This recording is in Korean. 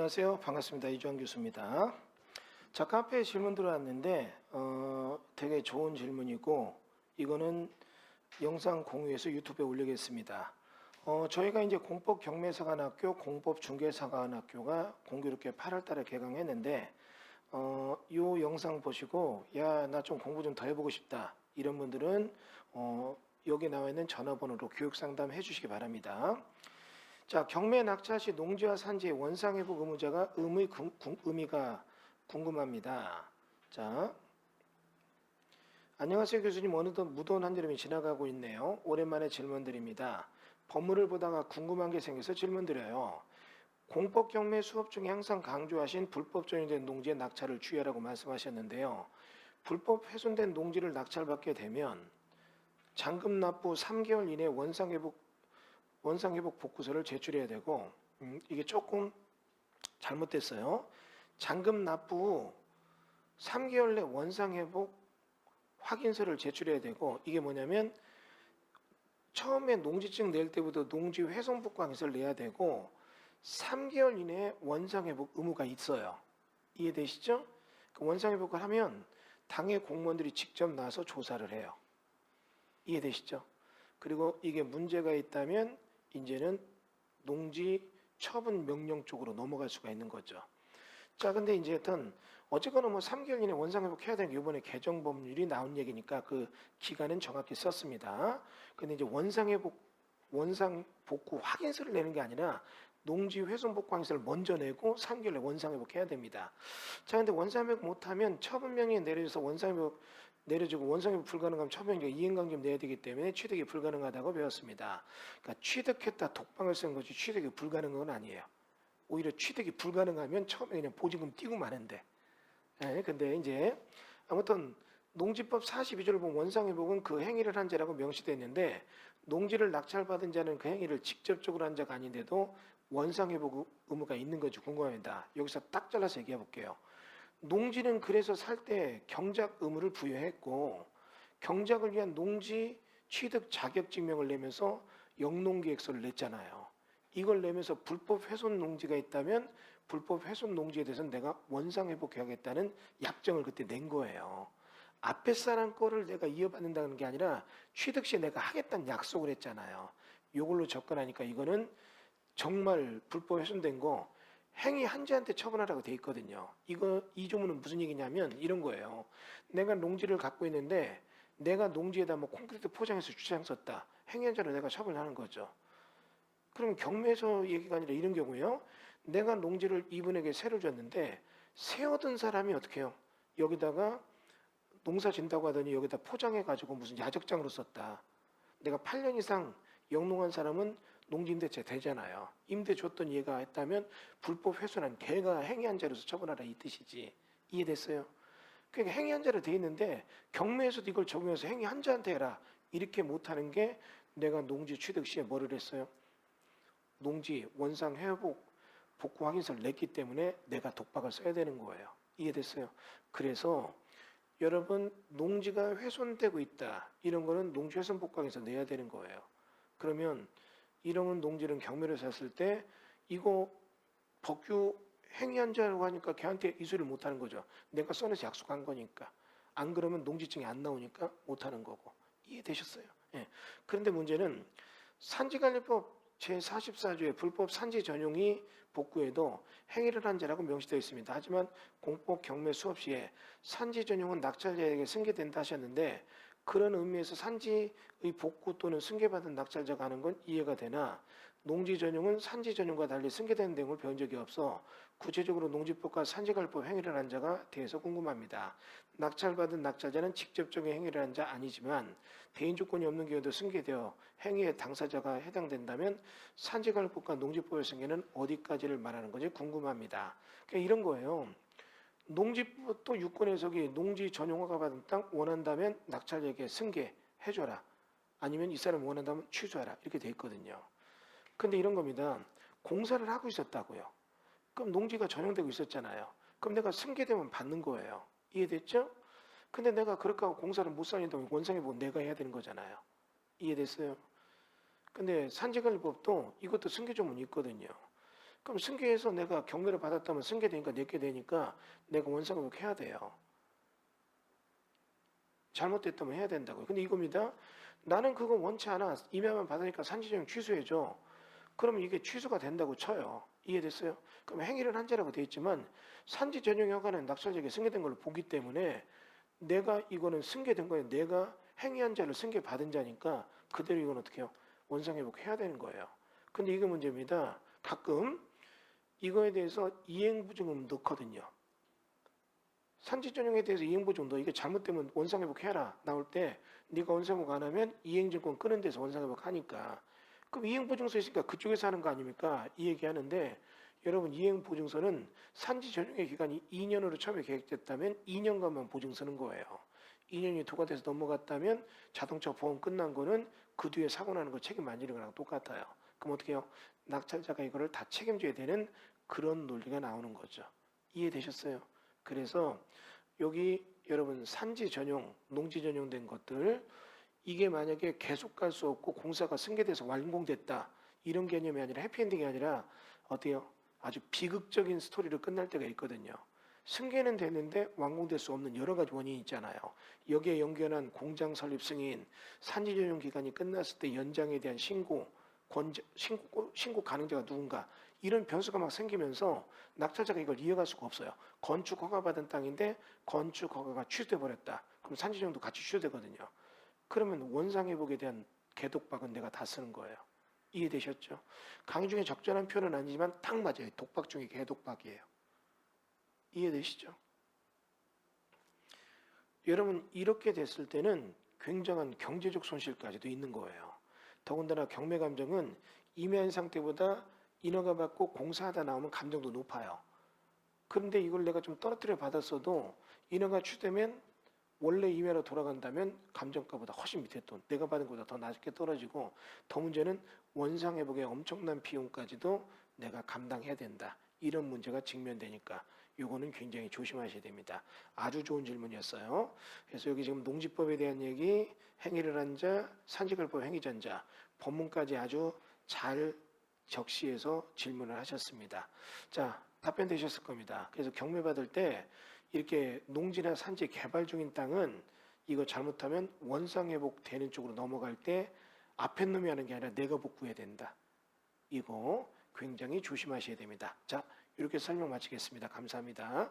안녕하세요. 반갑습니다. 이주환 교수입니다. 자, 카페에 질문 들어왔는데 되게 좋은 질문이고 이거는 영상 공유해서 유튜브에 올리겠습니다. 저희가 이제 공법경매사관학교, 공법중개사관학교가 공교롭게 8월 달에 개강했는데 이 영상 보시고 야, 나 좀 공부 좀 더 해보고 싶다. 이런 분들은 여기 나와 있는 전화번호로 교육상담 해주시기 바랍니다. 자, 경매 낙찰 시 농지와 산지의 원상회복 의무자가 의미가 궁금합니다. 자, 안녕하세요 교수님. 어느덧 무더운 한여름이 지나가고 있네요. 오랜만에 질문 드립니다. 법문을 보다가 궁금한 게 생겨서 질문 드려요. 공법 경매 수업 중에 항상 강조하신 불법 전용된 농지의 낙찰을 주의하라고 말씀하셨는데요. 불법 훼손된 농지를 낙찰받게 되면 잔금 납부 3개월 이내 원상회복 복구서를 제출해야 되고 이게 조금 잘못됐어요. 잔금 납부 후 3개월 내 원상회복 확인서를 제출해야 되고 이게 뭐냐면 처음에 농지증 낼 때부터 농지 훼손 복구 확인서를 내야 되고 3개월 이내에 원상회복 의무가 있어요. 이해되시죠? 그 원상회복을 하면 당의 공무원들이 직접 나서 조사를 해요. 이해되시죠? 그리고 이게 문제가 있다면 이제는 농지 처분 명령 쪽으로 넘어갈 수가 있는 거죠. 자, 근데 이제 하여튼 어쨌거나 뭐 3개월 이내 원상회복 해야 되는 게 이번에 개정 법률이 나온 얘기니까 그 기간은 정확히 썼습니다. 근데 이제 원상복구 확인서를 내는 게 아니라 농지 훼손 복구 확인서를 먼저 내고 3개월에 원상회복 해야 됩니다. 자, 근데 원상회복 못하면 처분명령이 내려져서 원상회복 내려지고 원상회복 불가능하면 처분명령 이행강제금 내야 되기 때문에 취득이 불가능하다고 배웠습니다. 그러니까 취득했다 독방을 쓴 거지 취득이 불가능한 건 아니에요. 오히려 취득이 불가능하면 처음에 그냥 보증금 띄고 마는데. 예, 근데 이제 아무튼 농지법 42조를 보면 원상회복은 그 행위를 한 자라고 명시되어 있는데 농지를 낙찰받은 자는 그 행위를 직접적으로 한 자가 아닌데도 원상회복 의무가 있는 거지 궁금합니다. 여기서 딱 잘라서 얘기해 볼게요. 농지는 그래서 살 때 경작 의무를 부여했고 경작을 위한 농지 취득 자격증명을 내면서 영농계획서를 냈잖아요. 이걸 내면서 불법 훼손 농지가 있다면 불법 훼손 농지에 대해서는 내가 원상회복해야겠다는 약정을 그때 낸 거예요. 앞에 사람 거를 내가 이어받는다는 게 아니라 취득 시에 내가 하겠다는 약속을 했잖아요. 이걸로 접근하니까 이거는 정말 불법 훼손된 거 행위 한자한테 처분하라고 돼 있거든요. 이 조문은 무슨 얘기냐면 이런 거예요. 내가 농지를 갖고 있는데 내가 농지에다 뭐 콘크리트 포장해서 주차장 썼다. 행위 한자로 내가 처분하는 거죠. 그럼 경매에서 얘기가 아니라 이런 경우에요. 내가 농지를 이분에게 세를 줬는데 세 얻은 사람이 어떻게 해요? 여기다가 농사 진다고 하더니 여기다 포장해가지고 무슨 야적장으로 썼다. 내가 8년 이상 영농한 사람은 농지임대차 되잖아요. 임대 줬던 얘가 했다면 불법 훼손한 걔가 행위한 자로서 처분하라 이 뜻이지. 이해됐어요? 그러니까 행위한 자로 돼 있는데 경매에서도 이걸 적용해서 행위한 자한테 해라. 이렇게 못하는 게 내가 농지 취득 시에 뭐를 했어요? 농지 원상 회복 복구 확인서를 냈기 때문에 내가 독박을 써야 되는 거예요. 이해됐어요? 그래서 여러분 농지가 훼손되고 있다. 이런 거는 농지 훼손 복구 확인서 내야 되는 거예요. 그러면 이런 농지는 경매를 샀을 때 이거 법규 행위한 자라고 하니까 걔한테 이수를 못하는 거죠. 내가 써내서 약속한 거니까. 안 그러면 농지증이 안 나오니까 못하는 거고. 이해되셨어요? 예. 그런데 문제는 산지관리법 제44조의 불법 산지 전용이 복구에도 행위를 한 자라고 명시되어 있습니다. 하지만 공법 경매 수업 시에 산지 전용은 낙찰자에게 승계된다 하셨는데 그런 의미에서 산지의 복구 또는 승계받은 낙찰자가 하는 건 이해가 되나 농지 전용은 산지 전용과 달리 승계되는 내용을 배운 적이 없어 구체적으로 농지법과 산지관리법 행위를 한 자가 대해서 궁금합니다. 낙찰받은 낙찰자는 직접적인 행위를 한 자 아니지만 대인 조건이 없는 경우도 승계되어 행위의 당사자가 해당된다면 산지관리법과 농지법의 승계는 어디까지를 말하는 건지 궁금합니다. 그러니까 이런 거예요. 농지법 또 유권 해석이 농지 전용허가 받은 땅 원한다면 낙찰자에게 승계해줘라. 아니면 이 사람 원한다면 취소하라. 이렇게 돼 있거든요. 근데 이런 겁니다. 공사를 하고 있었다고요. 그럼 농지가 전용되고 있었잖아요. 그럼 내가 승계되면 받는 거예요. 이해됐죠? 근데 내가 그렇게 하고 공사를 못 살린다면 원상회복은 내가 해야 되는 거잖아요. 이해됐어요? 근데 산지관리법도 이것도 승계 조문이 있거든요. 그럼 승계해서 내가 경매를 받았다면 승계되니까 내게 되니까 내가 원상회복 해야 돼요. 잘못됐다면 해야 된다고요. 근데 이겁니다. 나는 그거 원치 않아. 임야만 받으니까 산지전용 취소해줘. 그러면 이게 취소가 된다고 쳐요. 이해됐어요? 그럼 행위를 한 자라고 돼 있지만 산지전용 허가는 낙찰자에게 승계된 걸로 보기 때문에 내가 이거는 승계된 거예요. 내가 행위한 자를 승계받은 자니까 그대로 이건 어떻게 해요? 원상회복해야 되는 거예요. 근데 이게 문제입니다. 가끔 이거에 대해서 이행부증을 넣거든요. 산지전용에 대해서 이행부증 너 이게 잘못되면 원상회복해라 나올 때 네가 원상회복 안 하면 이행증권 끄는 데서 원상회복 하니까 그럼 이행보증서 있으니까 그쪽에서 하는 거 아닙니까? 이 얘기하는데 여러분 이행보증서는 산지전용의 기간이 2년으로 처음에 계획됐다면 2년간만 보증 서는 거예요. 2년이 도과돼서 넘어갔다면 자동차 보험 끝난 거는 그 뒤에 사고 나는 거 책임 안 지는 거랑 똑같아요. 그럼 어떻게 해요? 낙찰자가 이거를 다 책임져야 되는 그런 논리가 나오는 거죠. 이해되셨어요? 그래서 여기 여러분 산지 전용, 농지 전용된 것들 이게 만약에 계속 갈 수 없고 공사가 승계돼서 완공됐다 이런 개념이 아니라 해피엔딩이 아니라 어때요? 아주 비극적인 스토리로 끝날 때가 있거든요. 승계는 됐는데 완공될 수 없는 여러 가지 원인이 있잖아요. 여기에 연결한 공장 설립 승인, 산지 전용 기간이 끝났을 때 연장에 대한 신고, 신고 가능자가 누군가 이런 변수가 막 생기면서 낙찰자가 이걸 이어갈 수가 없어요. 건축 허가 받은 땅인데 건축 허가가 취소돼 버렸다. 그럼 산지 전용도 같이 취소되거든요. 그러면 원상회복에 대한 개독박은 내가 다 쓰는 거예요. 이해되셨죠? 강의 중에 적절한 표현은 아니지만 딱 맞아요. 독박 중에 개독박이에요. 이해되시죠? 여러분 이렇게 됐을 때는 굉장한 경제적 손실까지도 있는 거예요. 더군다나 경매 감정은 임야인 상태보다 인허가 받고 공사하다 나오면 감정도 높아요. 그런데 이걸 내가 좀 떨어뜨려 받았어도 인허가 취되면 원래 임야로 돌아간다면 감정가보다 훨씬 밑에 돈, 내가 받은 것보다 더 낮게 떨어지고 더 문제는 원상회복의 엄청난 비용까지도 내가 감당해야 된다. 이런 문제가 직면되니까 이거는 굉장히 조심하셔야 됩니다. 아주 좋은 질문이었어요. 그래서 여기 지금 농지법에 대한 얘기, 행위를 한 자, 산지결법 행위전자, 법문까지 아주 잘 적시해서 질문을 하셨습니다. 자, 답변 되셨을 겁니다. 그래서 경매 받을 때 이렇게 농지나 산지 개발 중인 땅은 이거 잘못하면 원상회복 되는 쪽으로 넘어갈 때 앞에 놈이 하는 게 아니라 내가 복구해야 된다. 이거 굉장히 조심하셔야 됩니다. 자, 이렇게 설명 마치겠습니다. 감사합니다.